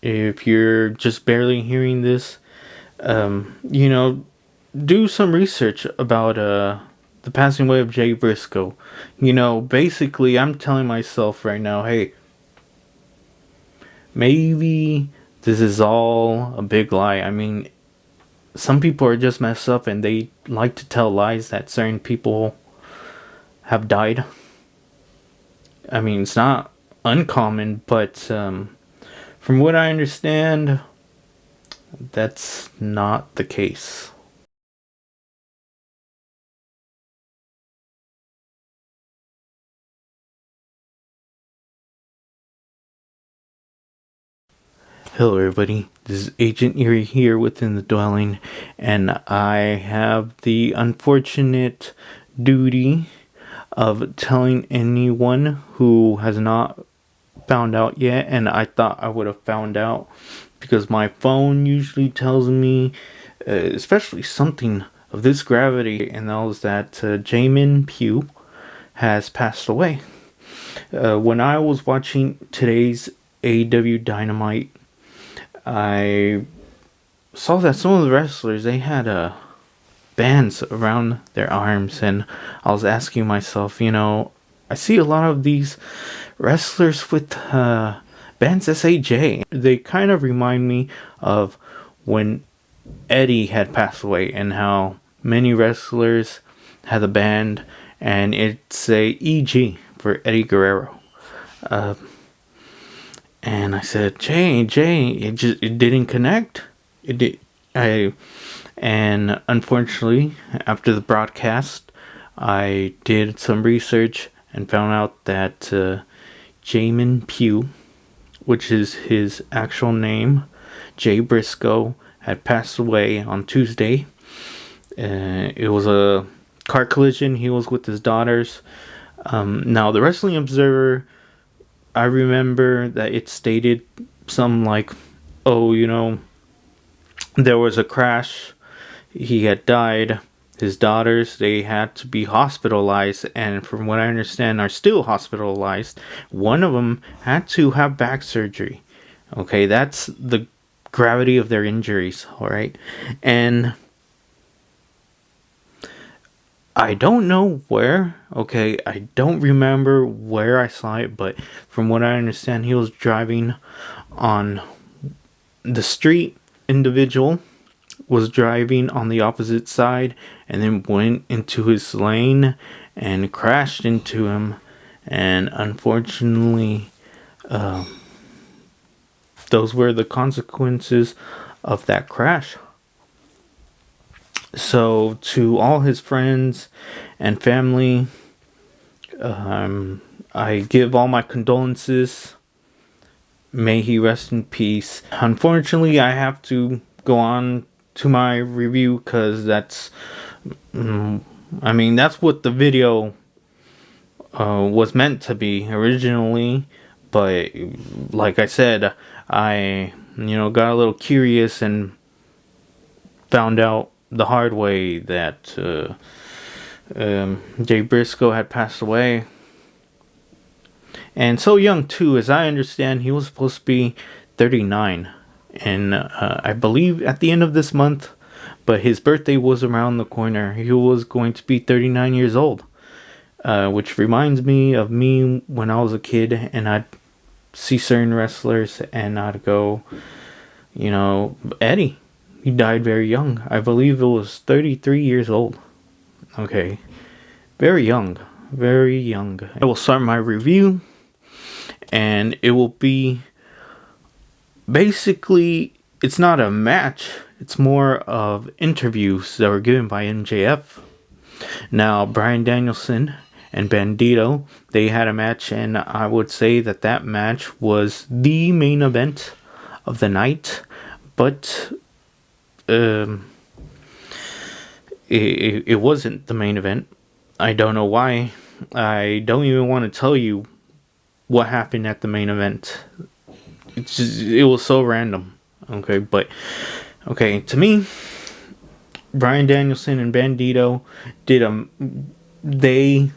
if you're just barely hearing this, you know, do some research about the passing away of Jay Briscoe. You know, basically, I'm telling myself right now, hey, maybe this is all a big lie. I mean, some people are just messed up and they like to tell lies that certain people have died. I mean, it's not uncommon, but from what I understand, that's not the case. Hello, everybody. This is Agent Erie here within the dwelling, and I have the unfortunate duty of telling anyone who has not found out yet, and I thought I would have found out because my phone usually tells me, especially something of this gravity, and that was that Jamin Pugh has passed away. When I was watching today's AEW Dynamite, I saw that some of the wrestlers, they had bands around their arms, and I was asking myself, you know, I see a lot of these wrestlers with bands that say J. They kind of remind me of when Eddie had passed away and how many wrestlers had a band and it's a EG for Eddie Guerrero. And I said, Jay, it didn't connect. It did. And unfortunately, after the broadcast, I did some research and found out that Jamin Pugh, which is his actual name, Jay Briscoe, had passed away on Tuesday. It was a car collision. He was with his daughters. Now, the Wrestling Observer, I remember that it stated something like, oh, you know, there was a crash. He had died. His daughters, they had to be hospitalized, and from what I understand, are still hospitalized. One of them had to have back surgery. Okay, that's the gravity of their injuries, alright? And I don't know where, okay, I don't remember where I saw it, but from what I understand, he was driving on the street. Individual was driving on the opposite side and then went into his lane and crashed into him, and unfortunately those were the consequences of that crash. So to all his friends and family, I give all my condolences. May he rest in peace. Unfortunately, I have to go on to my review because that's that's what the video was meant to be originally, but like I said, I got a little curious and found out the hard way that Jay Briscoe had passed away, and so young too. As I understand, he was supposed to be 39, and I believe at the end of this month, but his birthday was around the corner. He was going to be 39 years old, which reminds me of me when I was a kid, and I'd see certain wrestlers, and I'd go, Eddie, he died very young. I believe it was 33 years old. Okay, very young, very young. I will start my review, and it will be basically, it's not a match, it's more of interviews that were given by MJF. Now, Bryan Danielson and Bandito, they had a match, and I would say that that match was the main event of the night, but it wasn't the main event. I don't know why. I don't even want to tell you what happened at the main event. It was so random. Okay, to me, Bryan Danielson and Bandito they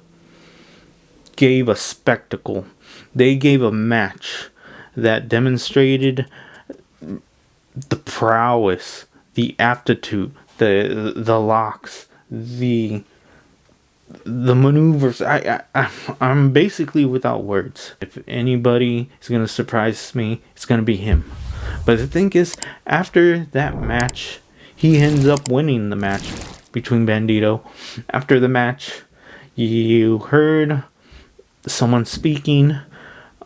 gave a spectacle. They gave a match that demonstrated the prowess, the aptitude, the locks, the maneuvers. I'm basically without words. If anybody is gonna surprise me, it's gonna be him. But the thing is, after that match, he ends up winning the match between Bandito. After the match, you heard someone speaking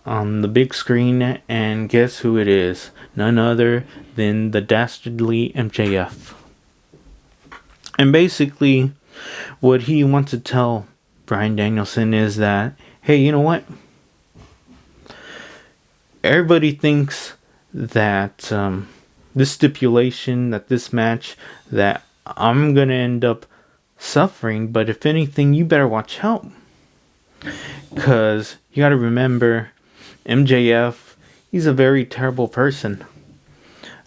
on the big screen, and guess who it is? None other than the dastardly MJF. And basically, what he wants to tell Bryan Danielson is that, hey, you know what? Everybody thinks that this stipulation, that this match, that I'm going to end up suffering, but if anything, you better watch out. Because you got to remember, MJF, he's a very terrible person.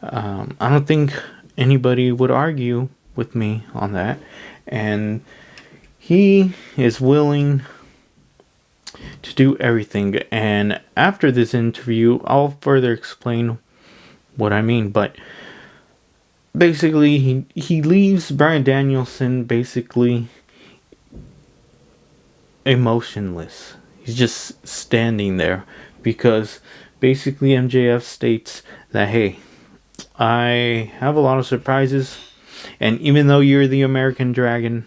I don't think anybody would argue with me on that. And he is willing to do everything. And after this interview, I'll further explain what I mean. But basically, he leaves Bryan Danielson basically emotionless. He's just standing there because basically MJF states that, hey, I have a lot of surprises, and even though you're the American Dragon,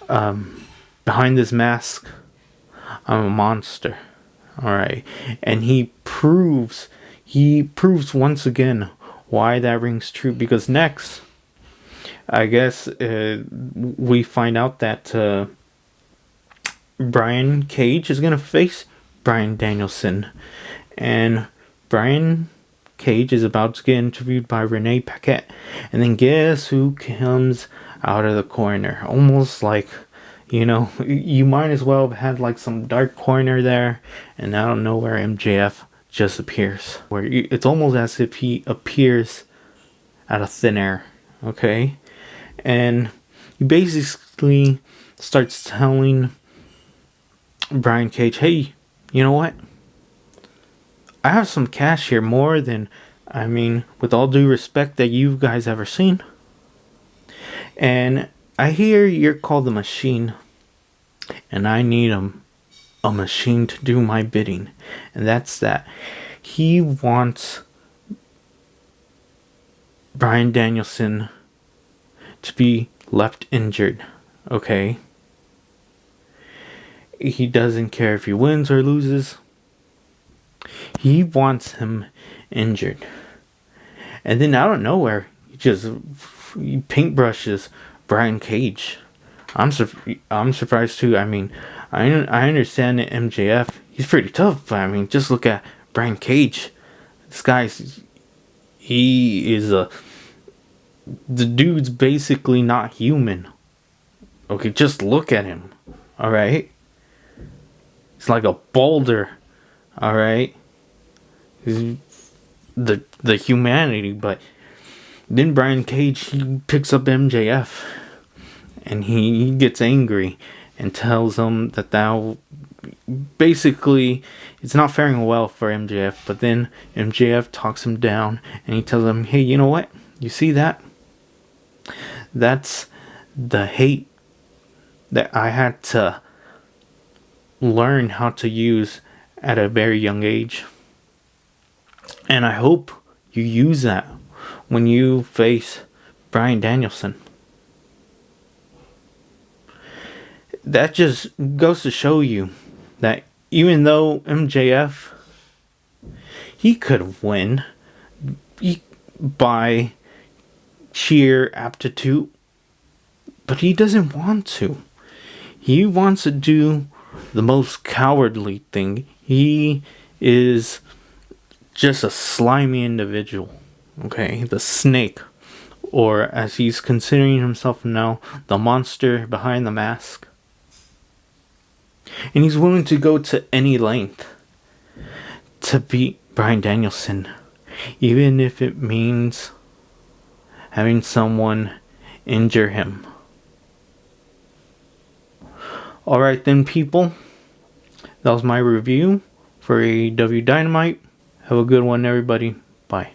behind this mask, I'm a monster. Alright. And he proves once again why that rings true, because next, I guess, we find out that Brian Cage is going to face Bryan Danielson. And Brian Cage is about to get interviewed by Renee Paquette. And then guess who comes out of the corner? Almost like, you might as well have had like some dark corner there. And out of nowhere, MJF just appears. Where it's almost as if he appears out of thin air. Okay? And he basically starts telling Brian Cage, hey, you know what? I have some cash here, more than, with all due respect, that you guys ever seen. And I hear you're called the Machine, and I need a machine to do my bidding. And that's that. He wants Bryan Danielson to be left injured, okay? He doesn't care if he wins or loses. He wants him injured. And then out of nowhere, he paintbrushes Brian Cage. I'm surprised too. I understand that MJF, he's pretty tough, but just look at Brian Cage. This the dude's basically not human. Okay, just look at him. Alright? It's like a boulder. Alright? He's the humanity, but then Brian Cage, he picks up MJF and he gets angry and tells him that basically it's not faring well for MJF. But then MJF talks him down and he tells him, hey, you know what? You see that? That's the hate that I had to learn how to use at a very young age. And I hope you use that when you face Bryan Danielson. That just goes to show you that even though MJF, he could win by sheer aptitude, but he doesn't want to. He wants to do the most cowardly thing. He is just a slimy individual. Okay, the snake, or as he's considering himself now, the monster behind the mask. And he's willing to go to any length to beat Bryan Danielson, even if it means having someone injure him. Alright then, people, that was my review for AEW Dynamite. Have a good one, everybody. Bye.